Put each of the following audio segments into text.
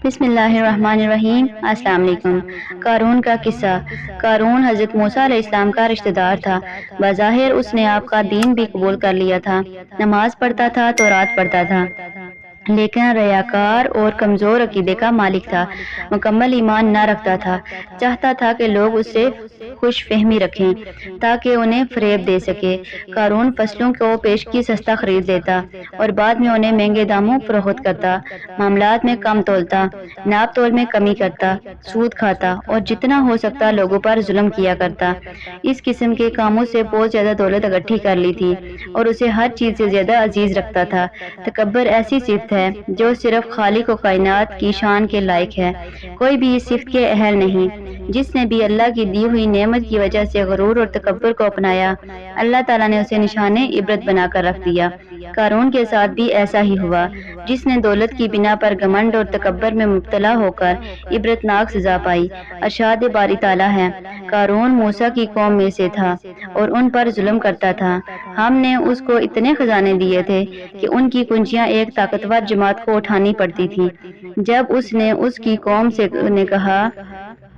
بسم اللہ الرحمن الرحیم۔ السلام علیکم۔ قارون کا قصہ۔ قارون حضرت موسیٰ علیہ السلام کا رشتہ دار تھا۔ بظاہر اس نے آپ کا دین بھی قبول کر لیا تھا، نماز پڑھتا تھا، تورات پڑھتا تھا، لیکن ریاکار اور کمزور عقیدے کا مالک تھا، مکمل ایمان نہ رکھتا تھا۔ چاہتا تھا کہ لوگ اس سے خوش فہمی رکھیں تاکہ انہیں فریب دے سکے۔ قارون فصلوں کو پیشگی سستا خرید لیتا اور بعد میں انہیں مہنگے داموں فروخت کرتا، معاملات میں کم تولتا، ناپ تول میں کمی کرتا، سود کھاتا اور جتنا ہو سکتا لوگوں پر ظلم کیا کرتا۔ اس قسم کے کاموں سے بہت زیادہ دولت اکٹھی کر لی تھی اور اسے ہر چیز سے زیادہ عزیز رکھتا تھا۔ تکبر ایسی صفت ہے جو صرف خالق و کائنات کی شان کے لائق ہے، کوئی بھی اس صفت کے اہل نہیں۔ جس نے بھی اللہ کی دی ہوئی نعمت کی وجہ سے غرور اور تکبر کو اپنایا، اللہ تعالیٰ نے اسے نشان عبرت بنا کر رکھ دیا۔ قارون کے ساتھ بھی ایسا ہی ہوا۔ جس نے دولت کی بنا پر گھمنڈ اور تکبر میں مبتلا ہو کر عبرتناک سزا پائی۔ ارشاد باری تعالیٰ ہے، قارون موسیٰ کی قوم میں سے تھا اور ان پر ظلم کرتا تھا۔ ہم نے اس کو اتنے خزانے دیے تھے کہ ان کی کنجیاں ایک طاقتور جماعت کو اٹھانی پڑتی تھیں۔ جب اس نے اس کی قوم سے نے کہا،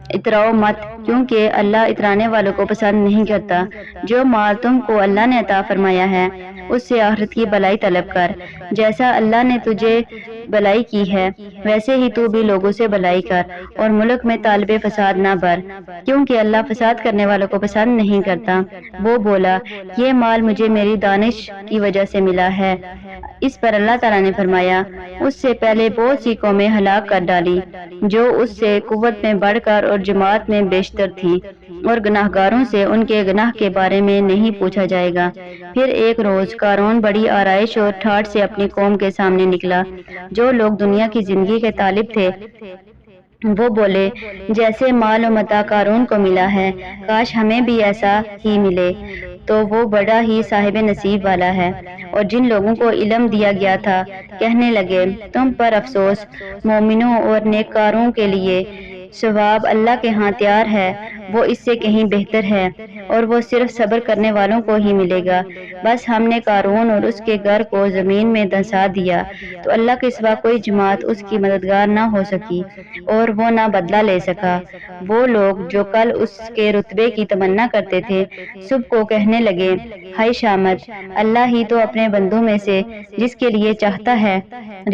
اتراؤ مت، کیونکہ اللہ اترانے والوں کو پسند نہیں کرتا۔ جو مال تم کو اللہ نے عطا فرمایا ہے اس سے آخرت کی بھلائی طلب کر۔ جیسا اللہ نے تجھے بھلائی کی ہے ویسے ہی تو بھی لوگوں سے بھلائی کر اور ملک میں طالب فساد نہ بھر، کیونکہ اللہ فساد کرنے والوں کو پسند نہیں کرتا۔ وہ بولا، یہ مال مجھے میری دانش کی وجہ سے ملا ہے۔ اس پر اللہ تعالیٰ نے فرمایا، اس سے پہلے بہت سی قومیں ہلاک کر ڈالی جو اس سے قوت میں بڑھ کر اور جماعت میں بیشتر تھی، اور گناہگاروں سے ان کے گناہ کے بارے میں نہیں پوچھا جائے گا۔ پھر ایک روز قارون بڑی آرائش اور ٹھاٹھ سے اپنی قوم کے سامنے نکلا۔ جو لوگ دنیا کی زندگی کے طالب تھے وہ بولے، جیسے مال و متاع قارون کو ملا ہے کاش ہمیں بھی ایسا ہی ملے تو وہ بڑا ہی صاحب نصیب والا ہے۔ اور جن لوگوں کو علم دیا گیا تھا کہنے لگے، تم پر افسوس، مومنوں اور نیککاروں کے لیے ثواب اللہ کے ہاں تیار ہے، وہ اس سے کہیں بہتر ہے اور وہ صرف صبر کرنے والوں کو ہی ملے گا۔ بس ہم نے قارون اور اس کے گھر کو زمین میں دھنسا دیا تو اللہ کے سوا کوئی جماعت اس کی مددگار نہ ہو سکی اور وہ نہ بدلہ لے سکا۔ وہ لوگ جو کل اس کے رتبے کی تمنا کرتے تھے صبح کو کہنے لگے، ہائے شامت، اللہ ہی تو اپنے بندوں میں سے جس کے لیے چاہتا ہے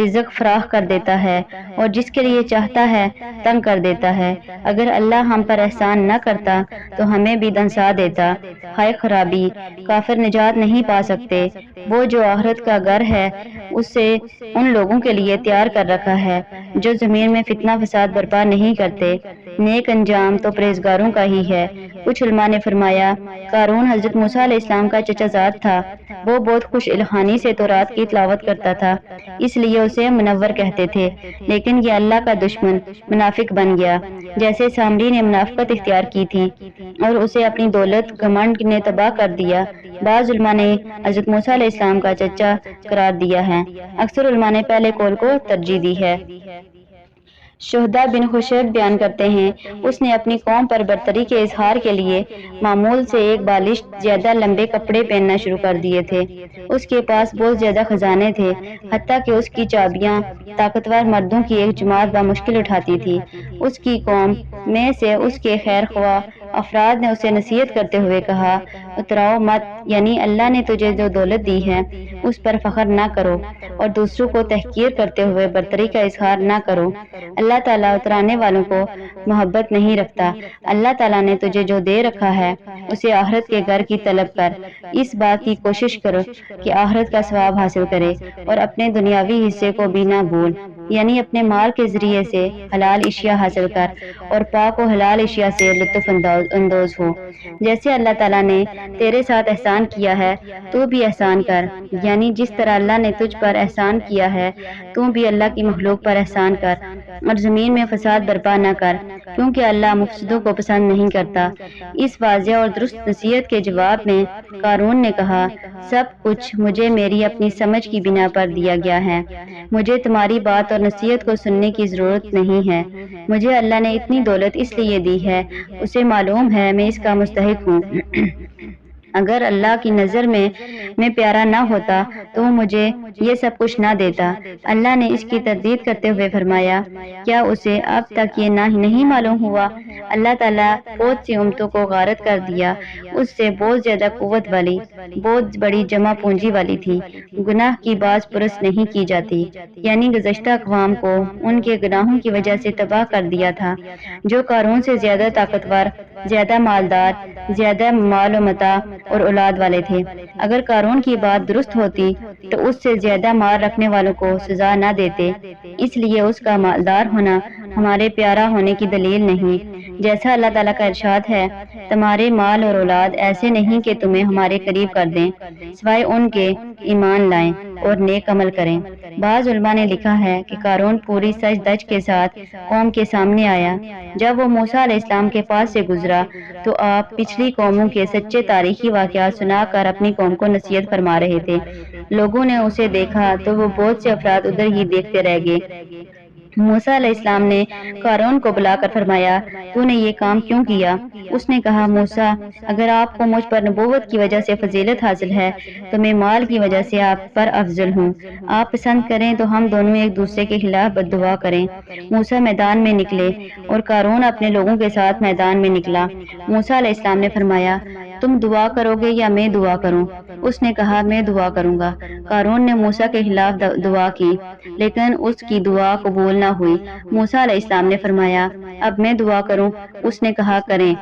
رزق فراخ کر دیتا ہے اور جس کے لیے چاہتا ہے تنگ کر دیتا ہے۔ اگر اللہ ہم پر احسان نہ کرتا تو ہمیں بھی دھنسا دیتا۔ ہائے خرابی، کافر نجات نہیں پا سکتے۔ وہ جو آخرت کا گھر ہے اسے ان لوگوں کے لیے تیار کر رکھا ہے جو زمین میں فتنہ فساد برپا نہیں کرتے۔ نیک انجام تو پرہیزگاروں کا ہی ہے۔ کچھ علماء نے فرمایا، قارون حضرت موسیٰ علیہ السلام کا چچا زاد تھا۔ وہ بہت خوش الحانی سے تورات کی تلاوت کرتا تھا، اس لیے اسے منور کہتے تھے، لیکن یہ اللہ کا دشمن منافق بن گیا۔ جیسے سامری نے منافقت اختیار کی تھی اور اسے اپنی دولت گھمنڈ نے تباہ کر دیا۔ بعض علماء نے حضرت موسیٰ علیہ السلام کا چچا قرار دیا ہے، اکثر علماء نے پہلے قول کو ترجیح دی ہے۔ شہدہ بن خشب بیان کرتے ہیں، اس نے اپنی قوم پر برتری کے اظہار کے لیے معمول سے ایک بالشت زیادہ لمبے کپڑے پہننا شروع کر دیے تھے۔ اس کے پاس بہت زیادہ خزانے تھے، حتیٰ کہ اس کی چابیاں طاقتور مردوں کی ایک جماعت بمشکل اٹھاتی تھی۔ اس کی قوم میں سے اس کے خیر خواہ افراد نے اسے نصیحت کرتے ہوئے کہا، اتراؤ مت، یعنی اللہ نے تجھے جو دولت دی ہے اس پر فخر نہ کرو اور دوسروں کو تحقیر کرتے ہوئے برتری کا اظہار نہ کرو۔ اللہ تعالیٰ اترانے والوں کو محبت نہیں رکھتا۔ اللہ تعالیٰ نے تجھے جو دے رکھا ہے اسے آخرت کے گھر کی طلب کر، اس بات کی کوشش کرو کہ آخرت کا ثواب حاصل کرے اور اپنے دنیاوی حصے کو بھی نہ بھول، یعنی اپنے مال کے ذریعے سے حلال اشیاء حاصل کر اور پاک و حلال اشیاء سے لطف اندوز ہو۔ جیسے اللہ تعالیٰ نے تیرے ساتھ احسان کیا ہے تو بھی احسان کر، یعنی جس طرح اللہ نے تجھ پر احسان کیا ہے تو بھی اللہ کی مخلوق پر احسان کر اور زمین میں فساد برپا نہ کر، کیونکہ اللہ مفسدوں کو پسند نہیں کرتا۔ اس واضح اور درست نصیحت کے جواب میں قارون نے کہا، سب کچھ مجھے میری اپنی سمجھ کی بنا پر دیا گیا ہے، مجھے تمہاری بات اور نصیحت کو سننے کی ضرورت نہیں ہے۔ مجھے اللہ نے اتنی دولت اس لیے دی ہے، اسے معلوم ہے میں اس کا مستحق ہوں۔ اگر اللہ کی نظر میں پیارا نہ ہوتا تو وہ مجھے یہ سب کچھ نہ دیتا۔ اللہ نے اس کی تردید کرتے ہوئے فرمایا، کیا اسے اب تک یہ نہیں معلوم ہوا؟ اللہ تعالیٰ بہت سی امتوں کو غارت کر دیا، اس سے بہت زیادہ قوت والی، بہت بڑی جمع پونجی والی تھی۔ گناہ کی باز پرس نہیں کی جاتی، یعنی گزشتہ اقوام کو ان کے گناہوں کی وجہ سے تباہ کر دیا تھا، جو قارون سے زیادہ طاقتور، زیادہ مالدار، زیادہ مال و متاع اور اولاد والے تھے۔ اگر قارون کی بات درست ہوتی تو اس سے زیادہ مال رکھنے والوں کو سزا نہ دیتے، اس لیے اس کا مالدار ہونا ہمارے پیارا ہونے کی دلیل نہیں۔ جیسا اللہ تعالیٰ کا ارشاد ہے، تمہارے مال اور اولاد ایسے نہیں کہ تمہیں ہمارے قریب کر دیں، سوائے ان کے ایمان لائیں اور نیک عمل کریں۔ بعض علماء نے لکھا ہے کہ قارون پوری سج دج کے ساتھ قوم کے سامنے آیا۔ جب وہ موسیٰ علیہ السلام کے پاس سے گزرا تو آپ پچھلی قوموں کے سچے تاریخی واقعات سنا کر اپنی قوم کو نصیحت فرما رہے تھے۔ لوگوں نے اسے دیکھا تو وہ بہت سے افراد ادھر ہی دیکھتے رہ گئے۔ موسیٰ علیہ السلام نے قارون کو بلا کر فرمایا، تو نے یہ کام کیوں کیا؟ اس نے کہا، موسیٰ، اگر آپ کو مجھ پر نبوت کی وجہ سے فضیلت حاصل ہے تو میں مال کی وجہ سے آپ پر افضل ہوں۔ آپ پسند کریں تو ہم دونوں ایک دوسرے کے خلاف بد دعا کریں۔ موسیٰ میدان میں نکلے اور قارون اپنے لوگوں کے ساتھ میدان میں نکلا۔ موسیٰ علیہ السلام نے فرمایا، تم دعا کرو گے یا میں دعا کروں؟ اس نے کہا، میں دعا کروں گا۔ قارون نے موسیٰ کے خلاف دعا کی، لیکن اس کی دعا قبول نہ ہوئی۔ موسیٰ علیہ السلام نے فرمایا، اب میں دعا کروں؟ اس نے کہا، کریں۔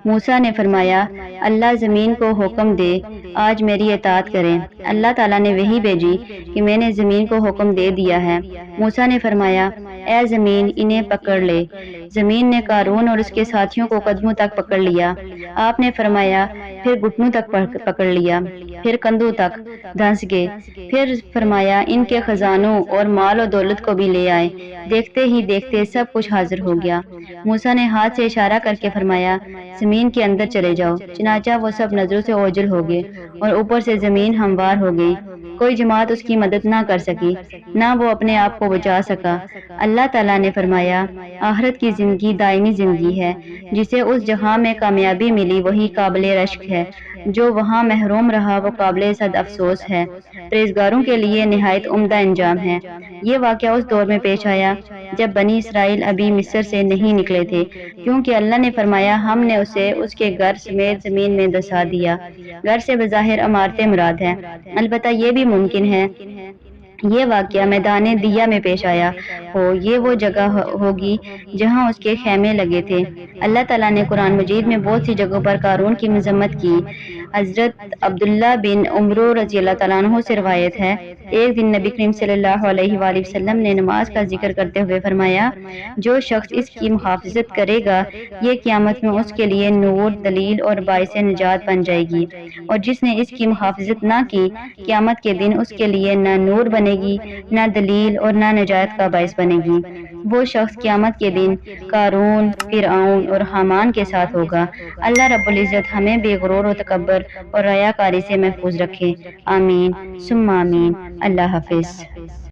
موسیٰ نے فرمایا، اللہ زمین کو حکم دے آج میری اطاعت کریں۔ اللہ تعالیٰ نے وحی بھیجی کہ میں نے زمین کو حکم دے دیا ہے۔ موسیٰ نے فرمایا، اے زمین انہیں پکڑ لے۔ زمین نے قارون اور اس کے ساتھیوں کو قدموں تک پکڑ لیا۔ آپ نے فرمایا، پھر گھٹنوں تک پکڑ لیا، پھر کندھوں تک دھنس گئے۔ پھر فرمایا، ان کے خزانوں اور مال و دولت کو بھی لے آئے۔ دیکھتے ہی دیکھتے سب کچھ حاضر ہو گیا۔ موسیٰ نے ہاتھ سے اشارہ کر کے فرمایا، زمین کے اندر چلے جاؤ۔ چنانچہ وہ سب نظروں سے اوجھل ہو گئے اور اوپر سے زمین ہموار ہو گئی۔ کوئی جماعت اس کی مدد نہ کر سکی، نہ وہ اپنے آپ کو بچا سکا۔ اللہ تعالیٰ نے فرمایا، آخرت کی زندگی دائمی زندگی ہے۔ جسے اس جہاں میں کامیابی ملی وہی قابل رشک ہے، جو وہاں محروم رہا وہ قابل صد افسوس ہے۔ پرہیزگاروں کے لیے نہایت عمدہ انجام ہے۔ یہ واقعہ اس دور میں پیش آیا جب بنی اسرائیل ابھی مصر سے نہیں نکلے تھے، کیونکہ اللہ نے فرمایا، ہم نے اسے اس کے گھر سمیت زمین میں دسا دیا۔ گھر سے بظاہر عمارتیں مراد ہے، البتہ یہ بھی ممکن ہے یہ واقعہ میدان دیا میں پیش آیا ہو۔ یہ وہ جگہ ہوگی جہاں اس کے خیمے لگے تھے۔ اللہ تعالیٰ نے قرآن مجید میں بہت سی جگہوں پر قارون کی مذمت کی۔ حضرت عبداللہ بن عمرو رضی اللہ تعالیٰ عنہ سے روایت ہے، ایک دن نبی کریم صلی اللہ علیہ وآلہ وسلم نے نماز کا ذکر کرتے ہوئے فرمایا، جو شخص اس کی محافظت کرے گا یہ قیامت میں اس کے لیے نور، دلیل اور باعث نجات بن جائے گی، اور جس نے اس کی محافظت نہ کی قیامت کے دن اس کے لیے نہ نور بنے گی، نہ دلیل اور نہ نجات کا باعث بنے گی۔ وہ شخص قیامت کے دن قارون، فرعون اور حامان کے ساتھ ہوگا۔ اللہ رب العزت ہمیں بے غرور و تکبر اور ریاکاری سے محفوظ رکھے۔ آمین ثم آمین۔ اللہ حافظ۔